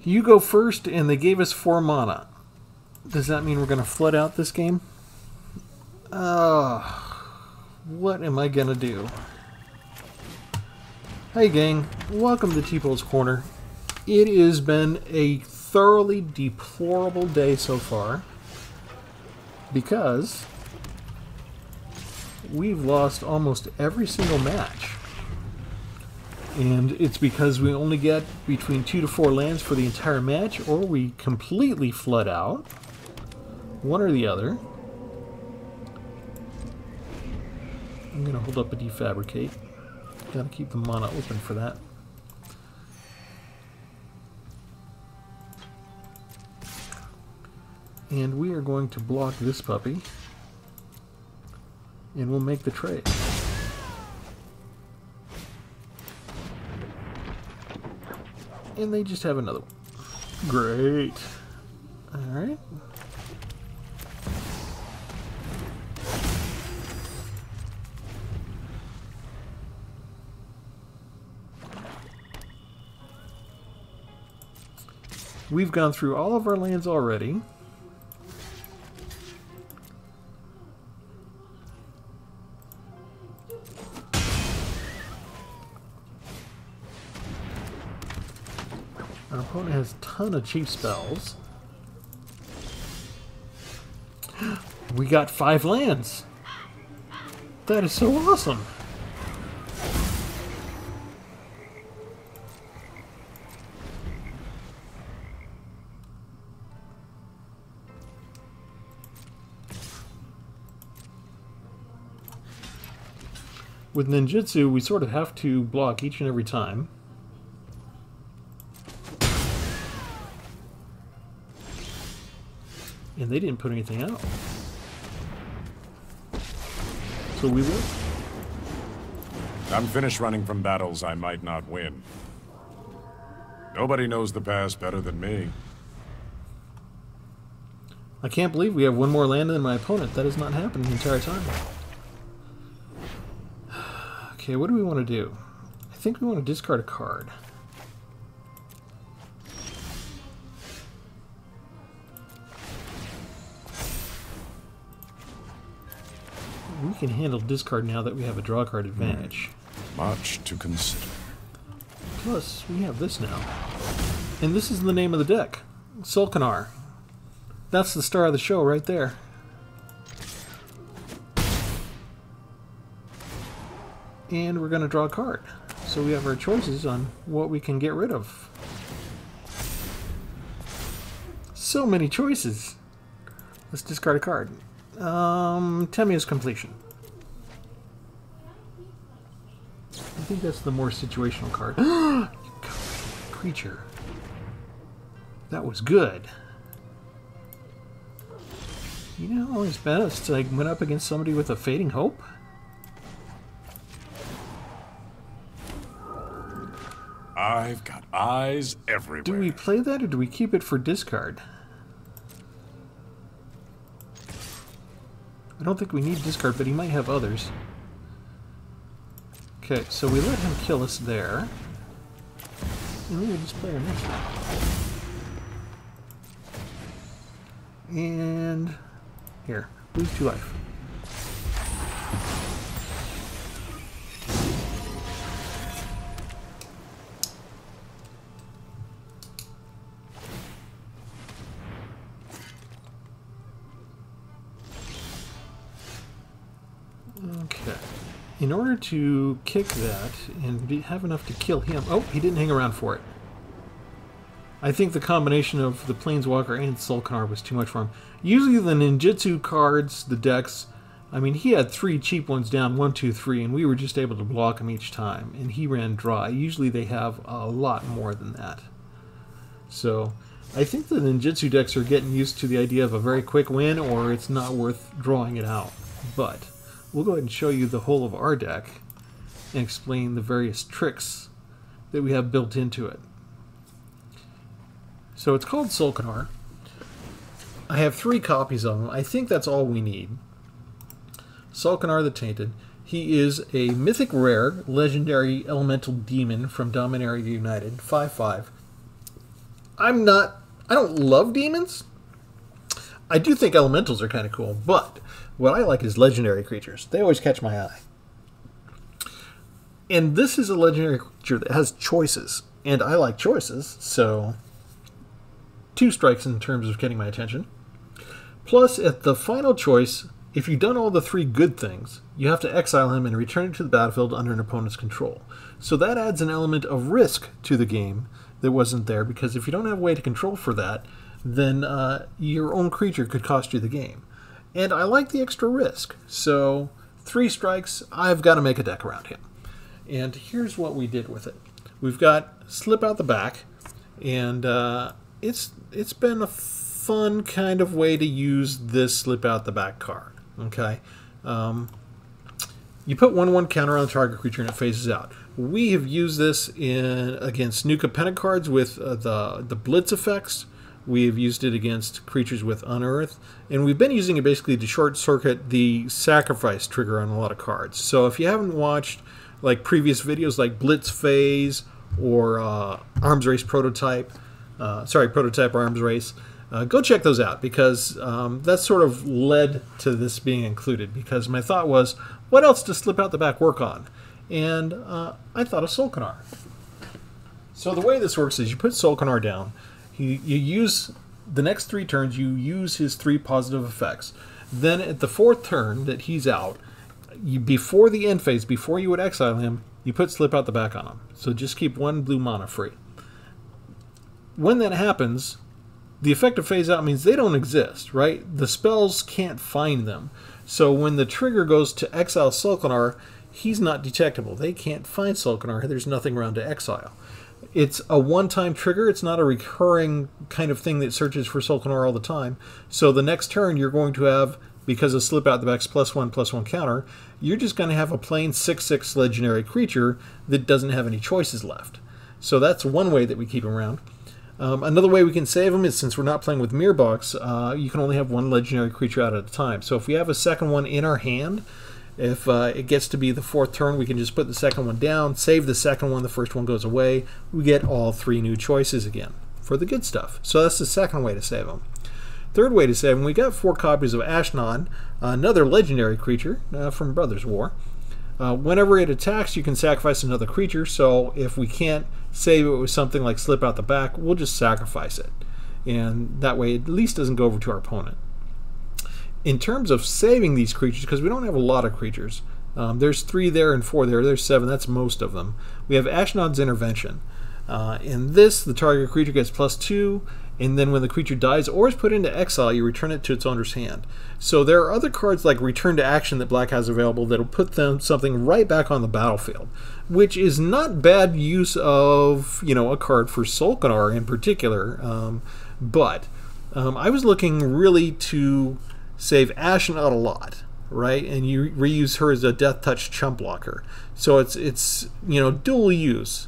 You go first, and they gave us 4 mana. Does that mean we're going to flood out this game? What am I going to do? Hey gang, welcome to Tpull's Corner. It has been a thoroughly deplorable day so far because we've lost almost every single match. And it's because we only get between 2 to 4 lands for the entire match, or we completely flood out. One or the other. I'm going to hold up a defabricate. Gotta keep the mana open for that. And we are going to block this puppy. And we'll make the trade. And they just have another one. Great. Alright. We've gone through all of our lands already. Our opponent has a ton of cheap spells. We got 5 lands. That is so awesome. With ninjutsu, we sort of have to block each and every time. And they didn't put anything out. So we will. I'm finished running from battles I might not win. Nobody knows the past better than me. I can't believe we have 1 more land than my opponent. That has not happened the entire time. Okay, what do we want to do? I think we want to discard a card. We can handle discard now that we have a draw card advantage. Much to consider. Plus, we have this now. And this is the name of the deck. Sol-kanar. That's the star of the show right there. And we're going to draw a card. So we have our choices on what we can get rid of. So many choices. Let's discard a card. Temia's Completion. I think that's the more situational card. You creature. That was good. You know how it's best to went up against somebody with a Fading Hope? I've got eyes everywhere. Do we play that or do we keep it for discard? I don't think we need discard, but he might have others. Okay, so we let him kill us there. And then we just play our next one. And here, lose 2 life. Okay. In order to kick that and have enough to kill him... Oh, he didn't hang around for it. I think the combination of the Planeswalker and sol-kanar was too much for him. Usually the ninjutsu cards, the decks... I mean, he had 3 cheap ones down, 1, 2, 3, and we were just able to block him each time. And he ran dry. Usually they have a lot more than that. So, I think the ninjutsu decks are getting used to the idea of a very quick win, or it's not worth drawing it out. But... we'll go ahead and show you the whole of our deck and explain the various tricks that we have built into it. So it's called Sol-kanar. I have 3 copies of him. I think that's all we need. Sol-kanar the Tainted. He is a mythic rare, legendary elemental demon from Dominaria United, 5/5. I don't love demons. I do think elementals are kind of cool, but what I like is legendary creatures. They always catch my eye. And this is a legendary creature that has choices, and I like choices, so 2 strikes in terms of getting my attention. Plus, at the final choice, if you've done all the 3 good things, you have to exile him and return him to the battlefield under an opponent's control. So that adds an element of risk to the game that wasn't there, because if you don't have a way to control for that, then your own creature could cost you the game. And I like the extra risk, so 3 strikes, I've got to make a deck around him. And here's what we did with it. We've got Slip Out the Back, and it's been a fun kind of way to use this Slip Out the Back card. Okay, you put 1/1 counter on the target creature and it phases out. We have used this against Nuka Pennant cards with the Blitz effects. We have used it against creatures with Unearth, and we've been using it basically to short circuit the sacrifice trigger on a lot of cards. So if you haven't watched like previous videos like Blitz Phase or Arms Race Prototype, Prototype Arms Race, go check those out, because that sort of led to this being included, because my thought was, what else does Slip Out the Back work on? And I thought of sol-kanar. So the way this works is you put sol-kanar down, you use the next 3 turns, you use his 3 positive effects. Then at the 4th turn that he's out, before the end phase, before you would exile him, you put Slip Out the Back on him. So just keep 1 blue mana free. When that happens, the effective phase out means they don't exist, right? The spells can't find them. So when the trigger goes to exile sol-kanar, he's not detectable. They can't find sol-kanar. There's nothing around to exile. It's a one-time trigger. It's not a recurring kind of thing that searches for sol-kanar all the time. So the next turn you're going to have, because of Slip Out the Back's +1/+1 counter, you're just going to have a plain 6/6 legendary creature that doesn't have any choices left. So that's one way that we keep him around. Another way we can save him is, since we're not playing with Mirror Box, you can only have 1 legendary creature out at a time. So if we have a second one in our hand, if it gets to be the 4th turn, we can just put the second one down, save the second one, the first one goes away. We get all 3 new choices again for the good stuff. So that's the second way to save him. Third way to save him, we got 4 copies of Ashnod, another legendary creature from Brothers War. Whenever it attacks, you can sacrifice another creature, so if we can't save it with something like Slip Out the Back, we'll just sacrifice it. And that way it at least doesn't go over to our opponent. In terms of saving these creatures, because we don't have a lot of creatures, there's 3 there and 4 there, there's 7, that's most of them. We have Ashnod's Intervention. In this, the target creature gets +2, and then when the creature dies or is put into exile, you return it to its owner's hand. So there are other cards like Return to Action that Black has available that'll put something right back on the battlefield, which is not bad use of, a card for sol-kanar in particular. But I was looking really to save Ashnod a lot, right? And you reuse her as a Death Touch chump blocker. So it's dual use.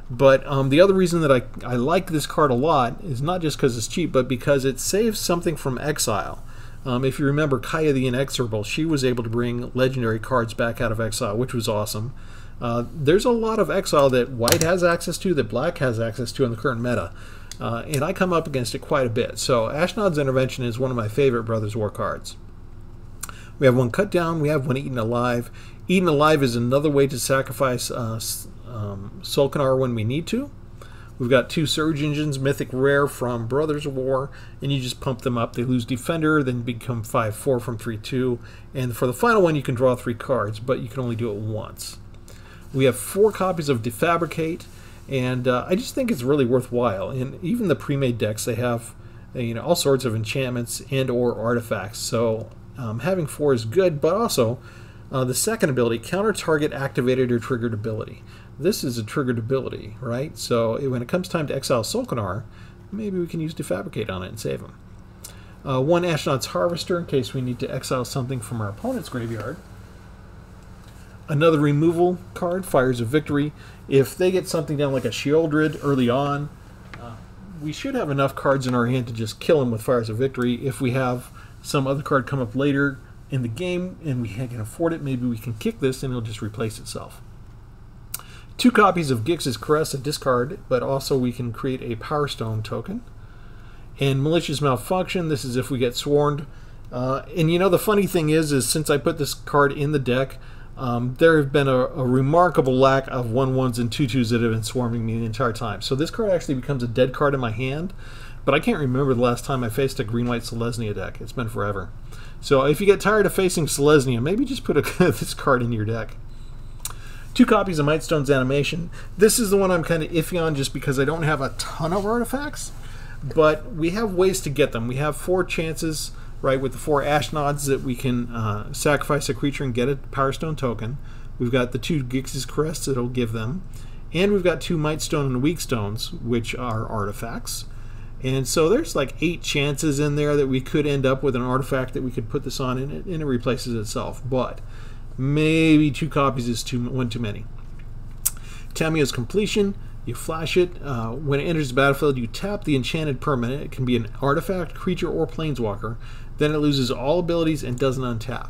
But the other reason that I like this card a lot is not just because it's cheap, but because it saves something from exile. If you remember Kaya the Inexorable, she was able to bring legendary cards back out of exile, which was awesome. There's a lot of exile that White has access to, that Black has access to in the current meta. And I come up against it quite a bit. So Ashnod's Intervention is one of my favorite Brothers War cards. We have 1 Cut Down, we have 1 Eaten Alive. Eaten Alive is another way to sacrifice sol-kanar when we need to. We've got 2 Surge Engines, Mythic Rare from Brothers War, and you just pump them up. They lose Defender, then become 5/4 from 3/2. And for the final one, you can draw 3 cards, but you can only do it once. We have 4 copies of Defabricate, and I just think it's really worthwhile. And even the pre-made decks, they have all sorts of enchantments and or artifacts. So having 4 is good, but also the second ability, counter target activated or triggered ability. This is a triggered ability, right? So when it comes time to exile sol-kanar, maybe we can use Defabricate on it and save him. 1 Ashnod's Harvester in case we need to exile something from our opponent's graveyard. Another removal card, Fires of Victory. If they get something down like a Sheoldred early on, we should have enough cards in our hand to just kill him with Fires of Victory. If we have some other card come up later in the game and we can afford it, maybe we can kick this and it'll just replace itself. 2 copies of Gix's Caress, a discard, but also we can create a Power Stone token. And Malicious Malfunction, this is if we get swarmed. And you know, the funny thing is since I put this card in the deck, there have been a remarkable lack of 1/1s and 2/2s that have been swarming me the entire time. So this card actually becomes a dead card in my hand, but I can't remember the last time I faced a green-white Selesnya deck. It's been forever. So if you get tired of facing Selesnya, maybe just put this card in your deck. 2 copies of Mightstone's Animation. This is the one I'm kind of iffy on just because I don't have a ton of artifacts, but we have ways to get them. We have 4 chances, right, with the 4 Ashnods that we can sacrifice a creature and get a Power Stone token. We've got the 2 Gix's Crest that it'll give them, and we've got 2 Mightstone and Weak Stones, which are artifacts. And so there's like 8 chances in there that we could end up with an artifact that we could put this on, and it replaces itself. But maybe 2 copies is one too many. Tamiyo's Completion. You flash it. When it enters the battlefield, you tap the enchanted permanent. It can be an artifact, creature, or planeswalker. Then it loses all abilities and doesn't untap.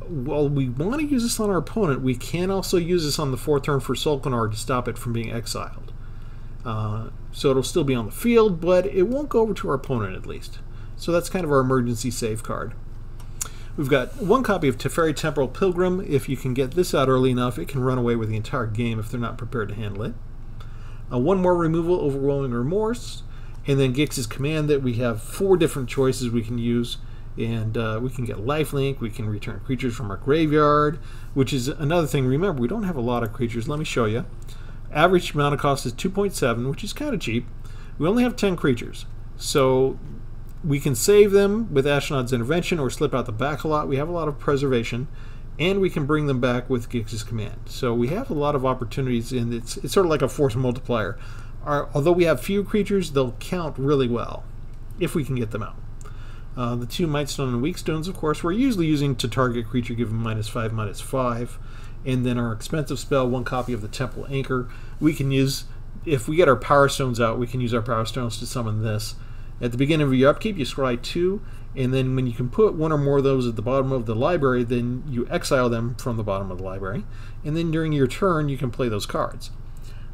While we want to use this on our opponent, we can also use this on the 4th turn for sol-kanar to stop it from being exiled. So it'll still be on the field, but it won't go over to our opponent at least. So that's kind of our emergency save card. We've got 1 copy of Teferi Temporal Pilgrim. If you can get this out early enough, it can run away with the entire game if they're not prepared to handle it. 1 more removal, Overwhelming Remorse, and then Gix's Command that we have 4 different choices we can use, and we can get lifelink, we can return creatures from our graveyard, which is another thing. Remember, we don't have a lot of creatures. Let me show you. Average mana cost is 2.7, which is kind of cheap. We only have 10 creatures, so we can save them with Ashnod's Intervention or slip out the back a lot. We have a lot of preservation, and we can bring them back with Gix's Command. So we have a lot of opportunities, and it's sort of like a force multiplier. Although we have few creatures, they'll count really well if we can get them out. The 2 Mightstone and Weak Stones, of course, we're usually using to target creature, give them -5/-5. And then our expensive spell, 1 copy of the Temple Anchor. We can use, if we get our Power Stones out, we can use our Power Stones to summon this. At the beginning of your upkeep, you scry 2, and then when you can put 1 or more of those at the bottom of the library, then you exile them from the bottom of the library. And then during your turn, you can play those cards.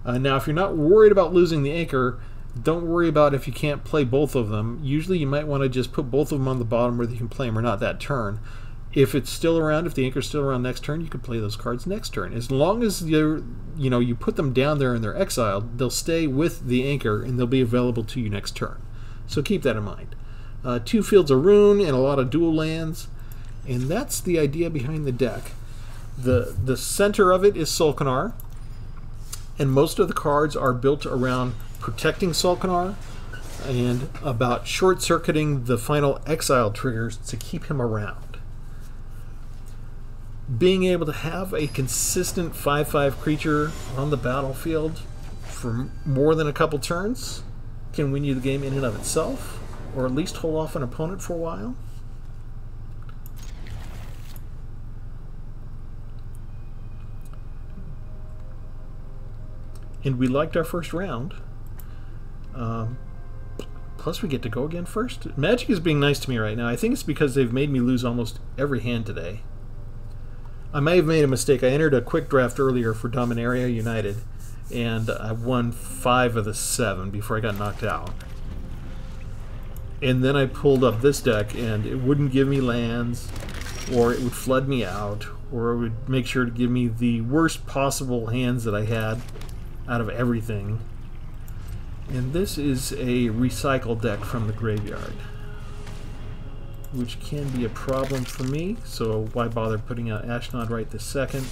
Now, if you're not worried about losing the Anchor, don't worry about if you can't play both of them. Usually you might want to just put both of them on the bottom where you can play them or not that turn. If it's still around, if the Anchor's still around next turn, you can play those cards next turn. As long as you put them down there and they're exiled, they'll stay with the Anchor and they'll be available to you next turn. So keep that in mind. 2 Fields of Ruin and a lot of dual lands, and that's the idea behind the deck. The center of it is sol-kanar, and most of the cards are built around protecting sol-kanar and about short-circuiting the final exile triggers to keep him around. Being able to have a consistent 5/5 creature on the battlefield for more than a couple turns can win you the game in and of itself, or at least hold off an opponent for a while. And we liked our first round. Plus we get to go again first. Magic is being nice to me right now. I think it's because they've made me lose almost every hand today. I may have made a mistake. I entered a quick draft earlier for Dominaria United, and I won 5 of the 7 before I got knocked out. And then I pulled up this deck, and it wouldn't give me lands, or it would flood me out, or it would make sure to give me the worst possible hands that I had out of everything. And this is a recycle deck from the graveyard, which can be a problem for me, so why bother putting out Ashnod right this second?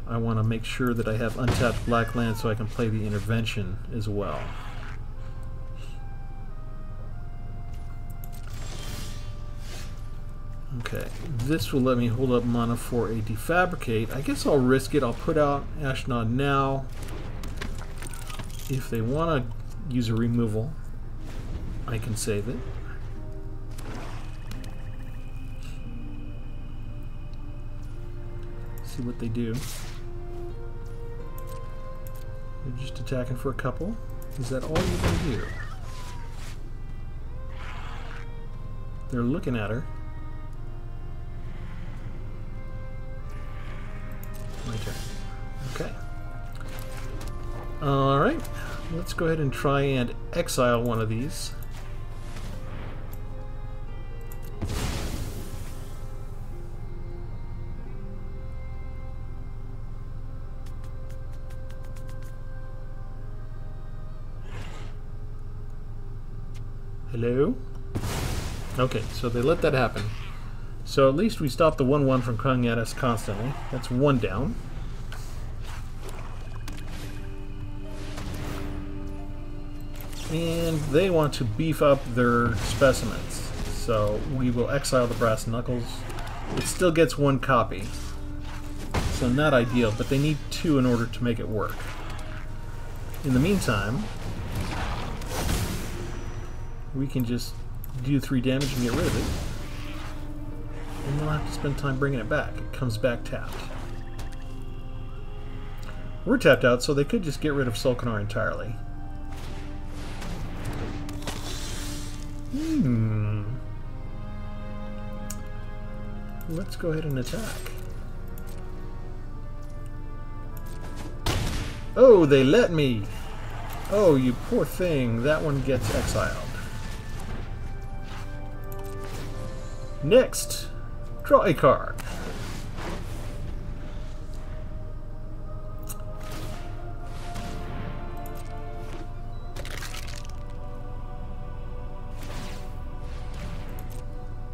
I want to make sure that I have untapped black land so I can play the Intervention as well. Okay, this will let me hold up mana for a Defabricate. I guess I'll risk it. I'll put out Ashnod now. If they want to use a removal, I can save it. See what they do. They're just attacking for a couple. Is that all you can do? They're looking at her. My turn. Okay. Let's go ahead and try and exile one of these. Hello? Okay, so they let that happen. So at least we stopped the 1/1 from coming at us constantly. That's one down. And they want to beef up their specimens. So we will exile the brass knuckles. It still gets one copy. So not ideal, but they need 2 in order to make it work. In the meantime, we can just do 3 damage and get rid of it. And they'll have to spend time bringing it back. It comes back tapped. We're tapped out, so they could just get rid of sol-kanar entirely. Let's go ahead and attack. Oh, they let me! Oh, you poor thing. That one gets exiled. Next, draw a card.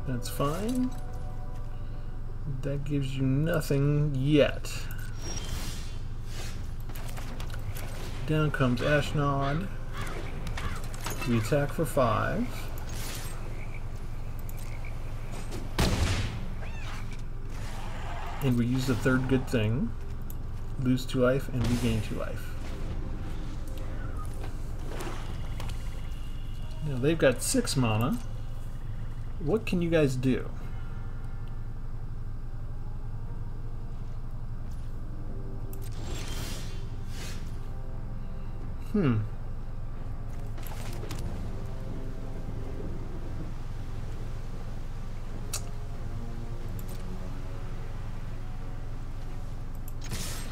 That's fine. That gives you nothing yet. Down comes Ashnod. We attack for 5. And we use the third good thing. Lose 2 life and regain 2 life. Now they've got 6 mana. What can you guys do?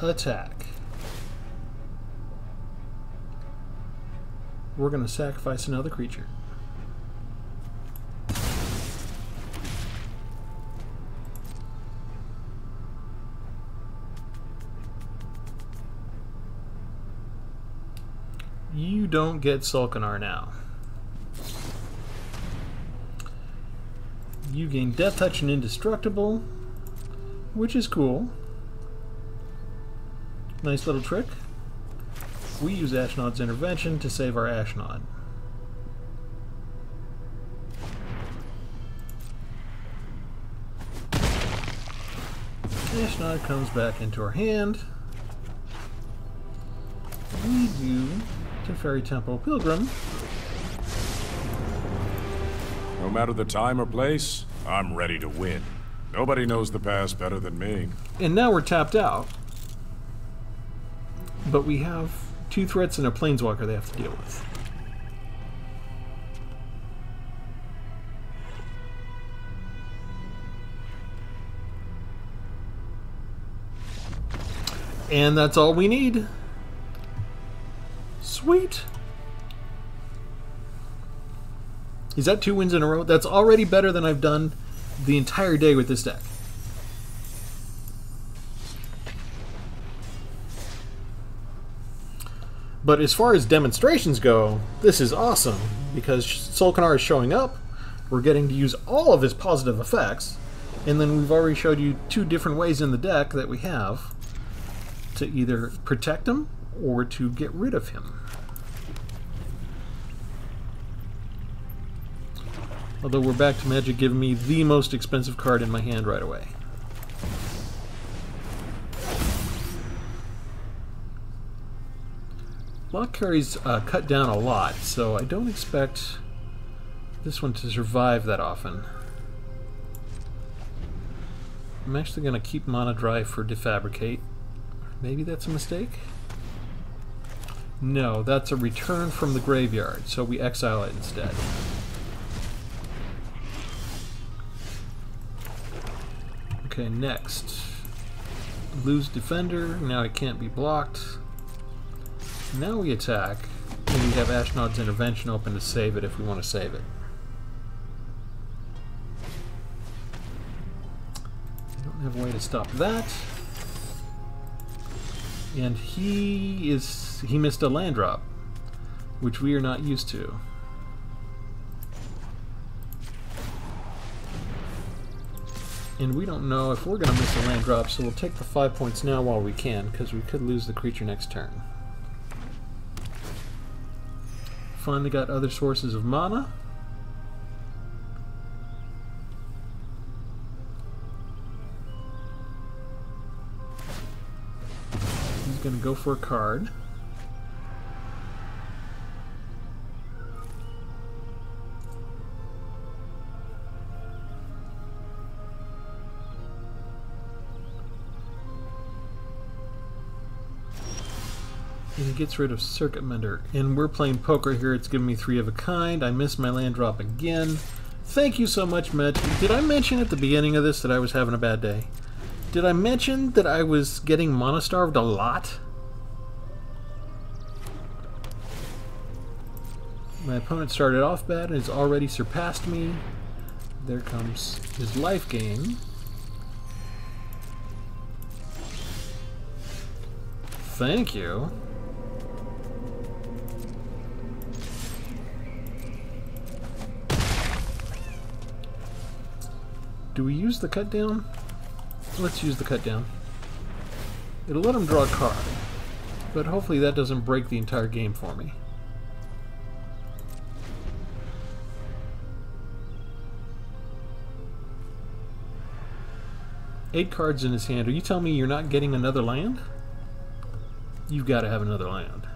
Attack. We're going to sacrifice another creature. You don't get sol-kanar now. You gain Death Touch and Indestructible, which is cool. Nice little trick. We use Ashnod's Intervention to save our Ashnod. Ashnod comes back into our hand. We do Teferi Temple Pilgrim. No matter the time or place, I'm ready to win. Nobody knows the past better than me. And now we're tapped out. But we have 2 threats and a planeswalker they have to deal with. And that's all we need. Sweet. Is that 2 wins in a row? That's already better than I've done the entire day with this deck. But as far as demonstrations go, this is awesome, because sol-kanar is showing up, we're getting to use all of his positive effects, and then we've already showed you 2 different ways in the deck that we have to either protect him or to get rid of him. Although we're back to Magic giving me the most expensive card in my hand right away. Block carries cut down a lot, so I don't expect this one to survive that often. I'm actually going to keep mana dry for Defabricate. Maybe that's a mistake? No, that's a return from the graveyard, so we exile it instead. Okay, next. Lose Defender, now it can't be blocked. Now we attack. we have Ashnod's Intervention open to save it if we want to save it. I don't have a way to stop that. And he missed a land drop, which we are not used to. And we don't know if we're going to miss a land drop, so we'll take the 5 points now while we can, because we could lose the creature next turn. Finally got other sources of mana. He's going to go for a card. And he gets rid of Circuit Mender. And we're playing poker here. It's giving me 3 of a kind. I missed my land drop again. Thank you so much, Mitch. Did I mention at the beginning of this that I was having a bad day? Did I mention that I was getting mono-starved a lot? My opponent started off bad and has already surpassed me. There comes his life gain. Thank you. Do we use the cut down? Let's use the cut down. It'll let him draw a card, but hopefully that doesn't break the entire game for me. Eight cards in his hand. Are you telling me you're not getting another land? You've got to have another land.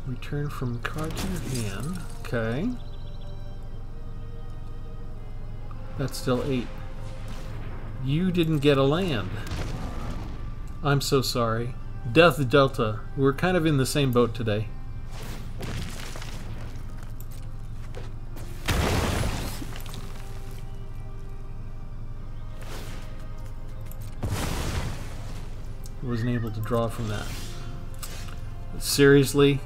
Return from card to your hand. Okay. That's still 8. You didn't get a land. I'm so sorry. Death Delta. We're kind of in the same boat today. Wasn't able to draw from that. Seriously?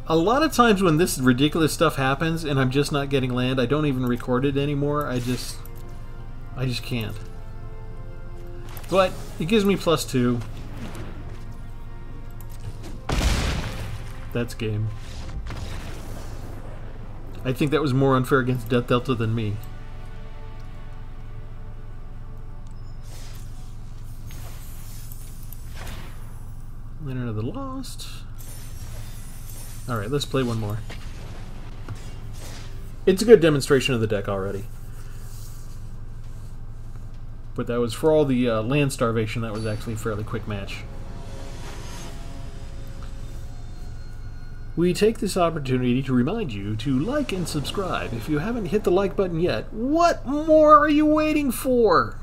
A lot of times when this ridiculous stuff happens and I'm just not getting land, I don't even record it anymore. I just can't. But it gives me +2. That's game. I think that was more unfair against Death Delta than me. Land of the Lost. Alright, let's play one more. It's a good demonstration of the deck already. But that was for all the land starvation, that was actually a fairly quick match. We take this opportunity to remind you to like and subscribe. If you haven't hit the like button yet, what more are you waiting for?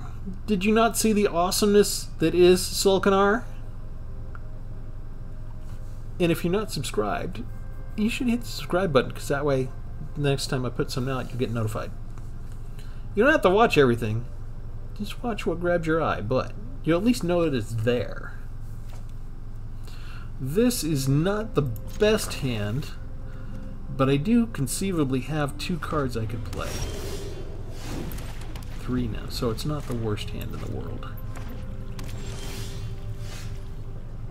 Did you not see the awesomeness that is sol-kanar? And if you're not subscribed, you should hit the subscribe button, because that way, the next time I put something out, you'll get notified. You don't have to watch everything. Just watch what grabs your eye, but you'll at least know that it's there. This is not the best hand, but I do conceivably have 2 cards I could play. 3 now, so it's not the worst hand in the world.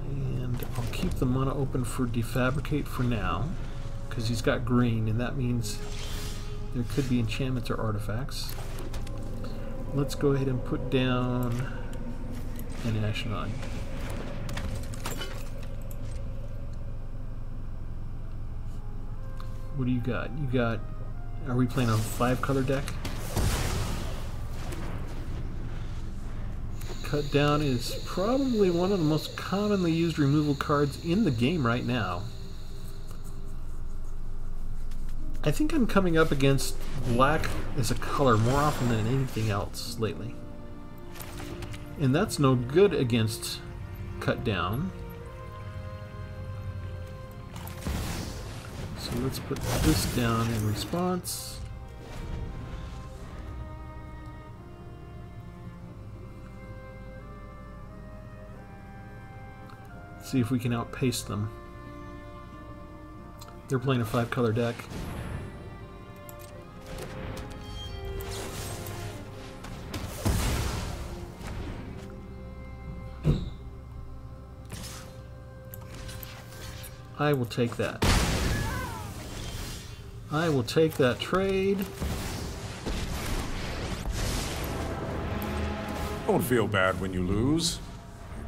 And I'll keep the mana open for Defabricate for now, because he's got green, and that means there could be enchantments or artifacts. Let's go ahead and put down an Ashnod. What do you got? You got... Are we playing a 5-color deck? Cut Down is probably one of the most commonly used removal cards in the game right now. I think I'm coming up against black as a color more often than anything else lately. And that's no good against Cut Down. So let's put this down in response. See if we can outpace them. They're playing a 5-color deck. I will take that. I will take that trade. Don't feel bad when you lose.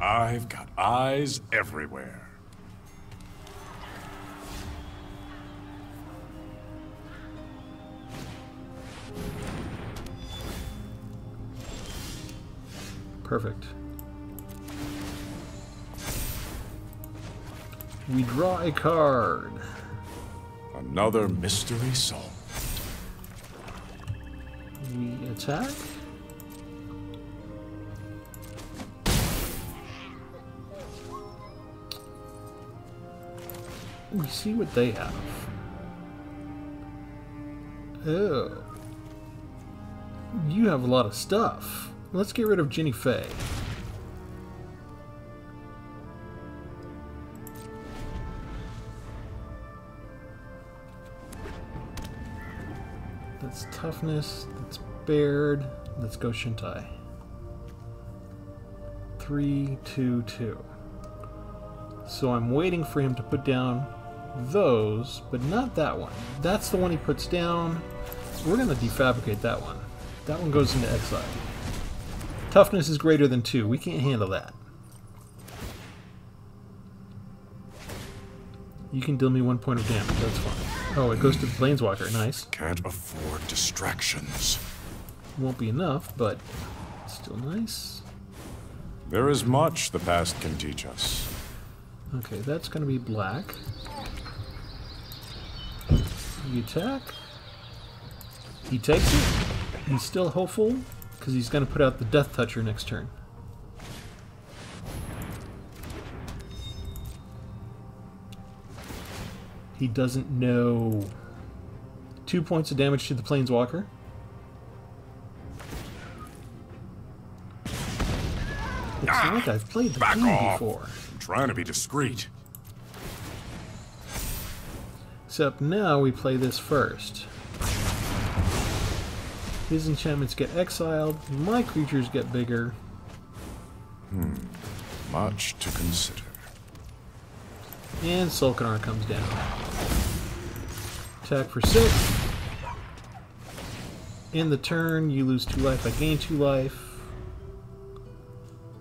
I've got eyes everywhere. Perfect. We draw a card. Another mystery soul. We attack. We see what they have. Oh. You have a lot of stuff. Let's get rid of Ginny Fey. That's toughness. That's Baird. Let's go Shintai. 3, 2, 2. So I'm waiting for him to put down those, but not that one. That's the one he puts down. We're going to defabricate that one. That one goes into exile. Toughness is greater than 2. We can't handle that. You can deal me 1 point of damage. That's fine. Oh, it goes to the Planeswalker. Nice. Can't afford distractions. Won't be enough, but still nice. There is much the past can teach us. Okay, that's going to be black. You attack. He takes it. He's still hopeful, because he's going to put out the Death Toucher next turn. He doesn't know. 2 points of damage to the Planeswalker. It's like I've played the game before. I'm trying to be discreet. Except now we play this first. His enchantments get exiled, my creatures get bigger. Much to consider. And sol-kanar comes down. Attack for 6. In the turn, you lose 2 life, I gain 2 life.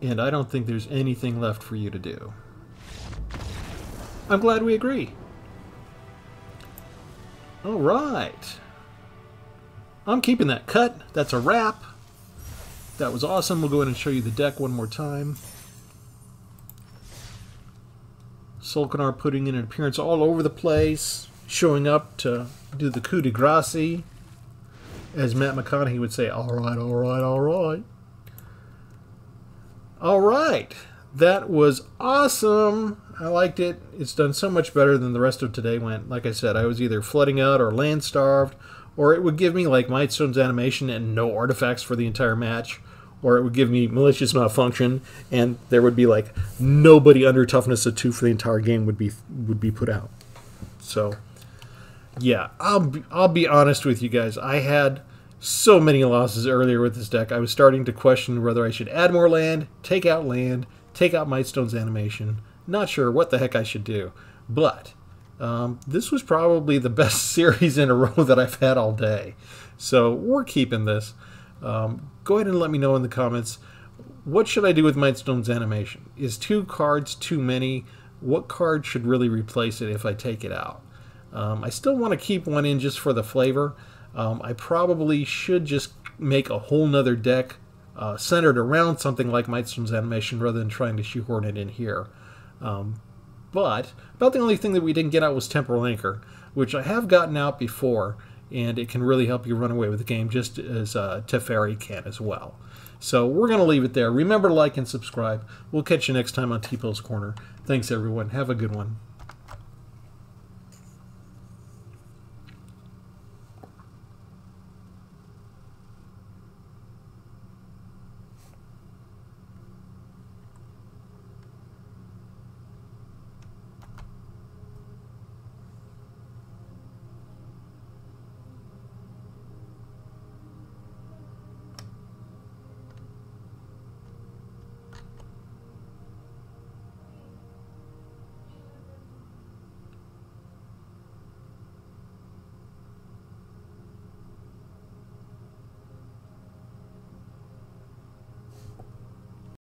And I don't think there's anything left for you to do. I'm glad we agree. Alright. I'm keeping that cut. That's a wrap. That was awesome. We'll go ahead and show you the deck one more time. Sol-kanar putting in an appearance all over the place, showing up to do the coup de grace. As Matt McConaughey would say, alright, alright, alright. Alright. That was awesome. I liked it. It's done so much better than the rest of today went. Like I said, I was either flooding out or land starved, or it would give me like Mightstone's animation and no artifacts for the entire match, or it would give me malicious malfunction and there would be like nobody under toughness of 2 for the entire game would be put out. So yeah, I'll be honest with you guys. I had so many losses earlier with this deck. I was starting to question whether I should add more land, take out Mightstone's animation. Not sure what the heck I should do, but this was probably the best series in a row that I've had all day. So we're keeping this. Go ahead and let me know in the comments, what should I do with Mightstone's animation? Is 2 cards too many? What card should really replace it if I take it out? I still want to keep one in just for the flavor. I probably should just make a whole nother deck centered around something like Mightstone's animation rather than trying to shoehorn it in here. But about the only thing that we didn't get out was Temporal Anchor, which I have gotten out before, and it can really help you run away with the game just as Teferi can as well. So we're going to leave it there. Remember to like and subscribe. We'll catch you next time on Tpull's Corner. Thanks, everyone. Have a good one.